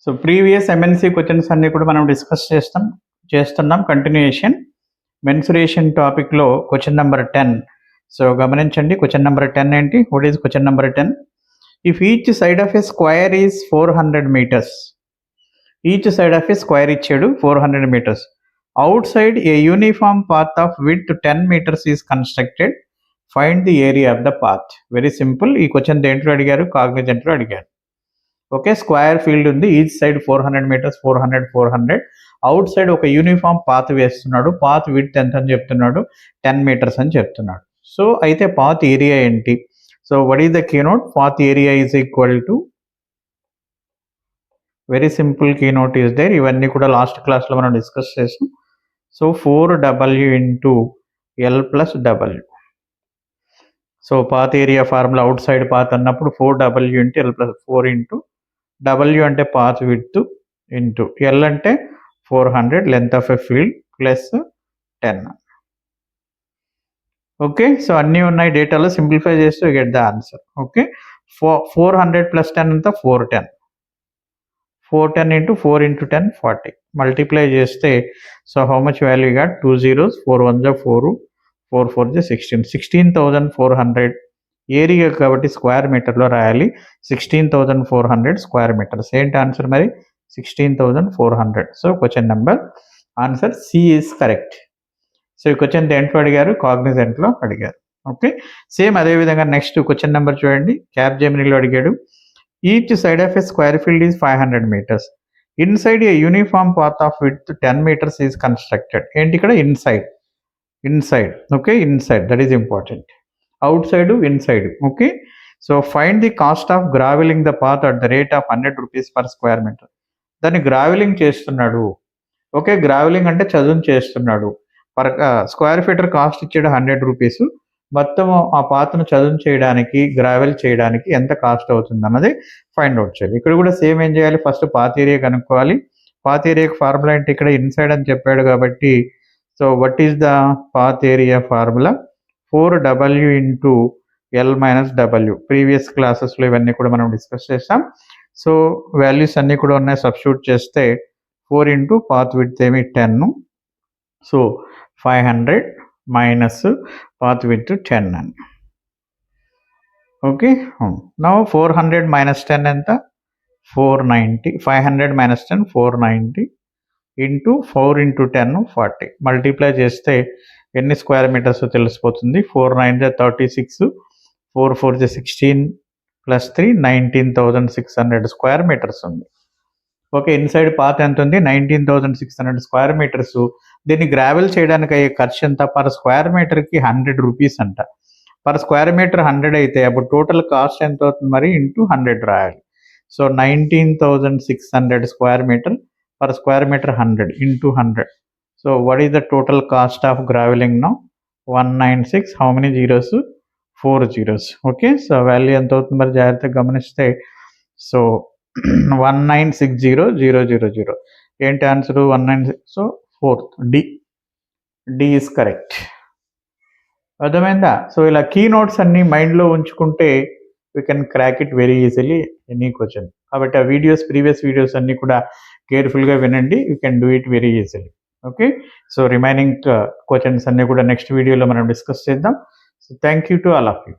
So previous MNC questions అన్ని కూడా మనం డిస్కస్ చేస్తున్నాం కంటిన్యూయేషన్. మెన్సురేషన్ టాపిక్లో క్వశ్చన్ నెంబర్ 10. సో గమనించండి, క్వశ్చన్ నెంబర్ 10 ఏంటి? What is question number 10? If each side of a square is 400 meters, each side of a square ఇచ్చాడు 400 meters. Out side A uniform path of width 10 meters is constructed, find the area of the path. Very simple. ఈ question దేంట్లో అడిగారు? కాగ్నిజెంట్లో అడిగారు. Okay, square field ఉంది, each side 400 meters, 400. Outside ఒక uniform path వేస్తున్నాడు. Path width ఎంత అని చెప్తున్నాడు? 10 meters అని చెప్తున్నాడు. సో అయితే పాత్ ఏరియా ఏంటి? So what is the keynote? Path area is equal to, very simple keynote is there. ఇవన్నీ కూడా లాస్ట్ క్లాస్లో మనం డిస్కస్ చేసాం. So 4W into L plus W. So path area formula outside path అన్నప్పుడు 4W into L plus 4 into W అంటే path width into L అంటే 400 length of a field plus 10. Okay, so అన్నీ ఉన్నాయి డేటాలో. Simplify చేస్తూ get the answer. Okay, 400 plus 10 అంతా 410. 410 into 4 into 10 40. Multiply చేస్తే so how much value గా? 2 zeros, 4 1 4, 4 4 16. 16,400 ఏరియా కాబట్టి స్క్వేర్ మీటర్లో రాయాలి. 16,400 స్క్వేర్ మీటర్స్. ఏంటి ఆన్సర్ మరి? 16,400. So question number answer C is correct. So ఈ క్వశ్చన్ దేంట్లో అడిగారు? కాగ్నిజెంట్లో అడిగారు. ఓకే, సేమ్ అదేవిధంగా నెక్స్ట్ క్వశ్చన్ నెంబర్ చూడండి. క్యాప్ జెమినీలో అడిగాడు. Each side of a square field is 500 meters. Inside a uniform path of width 10 meters is constructed. ఏంటి ఇక్కడ? Inside. Okay, inside, that is important. Outside, inside. Okay, so find the cost of gravelling the path at the rate of 100 rupees per square meter. దాన్ని గ్రావెలింగ్ చేస్తున్నాడు. Okay, గ్రావెలింగ్ అంటే చదును చేస్తున్నాడు. Per square ఫీటర్ cost ఇచ్చాడు 100 rupees. మొత్తం ఆ పాత్ను చదును చేయడానికి, గ్రావెల్ చేయడానికి ఎంత కాస్ట్ అవుతుంది అన్నది ఫైండ్ అవుట్ చేయాలి. ఇక్కడ కూడా సేమ్ ఏం చేయాలి? ఫస్ట్ పాత్ ఏరియా కనుక్కోవాలి. పాత్ ఏరియాకి ఫార్ములా అంటే ఇక్కడ ఇన్సైడ్ అని చెప్పాడు కాబట్టి, so what is the path area formula? 4W into L minus W. Previous క్లాసెస్లో ఇవన్నీ కూడా మనం డిస్కస్ చేస్తాం. సో వాల్యూస్ అన్నీ కూడా ఉన్నాయి. సబ్స్టిట్యూట్ చేస్తే 4 ఇంటూ పాత్ విడ్త్ ఏమి 10. సో 500 మైనస్ పాత్ విడ్త్ 10 అని. ఓకే, నౌ 400 మైనస్ 10 ఎంత? 490. 500 మైనస్ 10 490 ఇంటూ 4 ఇంటూ 10 40. మల్టిప్లై చేస్తే ఎన్ని స్క్వేర్ మీటర్స్ తెలిసిపోతుంది. 4 9 36, 4 4 16 ప్లస్ 3 19,600 స్క్వేర్ మీటర్స్ ఉంది. ఓకే, ఇన్సైడ్ పాత్ ఎంత ఉంది? 19,600 స్క్వేర్ మీటర్స్. దీన్ని గ్రావెల్ చేయడానికి అయ్యే ఖర్చు ఎంత? పర్ స్క్వేర్ మీటర్కి 100 rupees అంట. పర్ స్క్వేర్ మీటర్ 100 అయితే అప్పుడు టోటల్ కాస్ట్ ఎంత అవుతుంది మరి? ఇంటూ 100 రాయాలి. So 19,600 square metre, per square metre 100 into 100. So what is the total cost of gravelling now? 196. How many zeros? 4 zeros. Okay, so value ఎంత అవుతుంది మరి? జాగ్రత్తగా గమనిస్తే సో 1960000. ఏంటి answer? 196. So 4th D is correct. అర్థమైందా? So ఇలా key notes అన్ని మైండ్లో ఉంచుకుంటే we can crack it very easily any question. కాబట్టి ఆ ప్రీవియస్ వీడియోస్ అన్ని కూడా కేర్ఫుల్గా వినండి. You can do it very easily. Okay, so remaining questions అన్ని కూడా నెక్స్ట్ వీడియోలో మనం డిస్కస్ చేద్దాం. So thank you to all of you.